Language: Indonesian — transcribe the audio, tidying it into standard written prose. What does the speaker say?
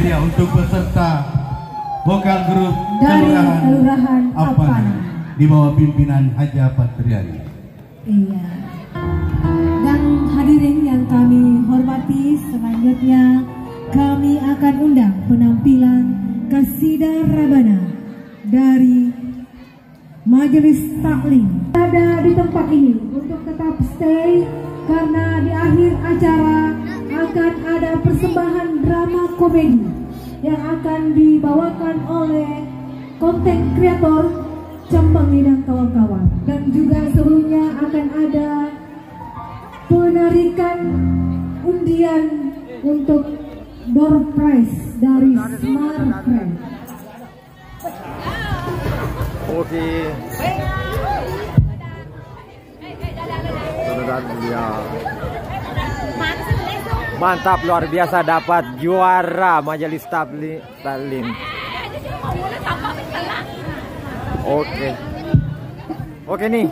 hadiah untuk peserta vokal grup dari Kelurahan Apana di bawah pimpinan Haja Patriani. Iya. Dan hadirin yang kami hormati, selanjutnya kami akan undang penampilan Qasidah Rabana dari Majelis Taklim. Ada di tempat ini untuk tetap stay karena di akhir acara akan ada persembahan drama komedi yang akan dibawakan oleh konten kreator Cembangi dan kawan-kawan, dan juga sebelumnya akan ada penarikan undian untuk door prize dari Smart Friend. Oke. Mantap, luar biasa, dapat juara Majelis Taklim. Oke nih.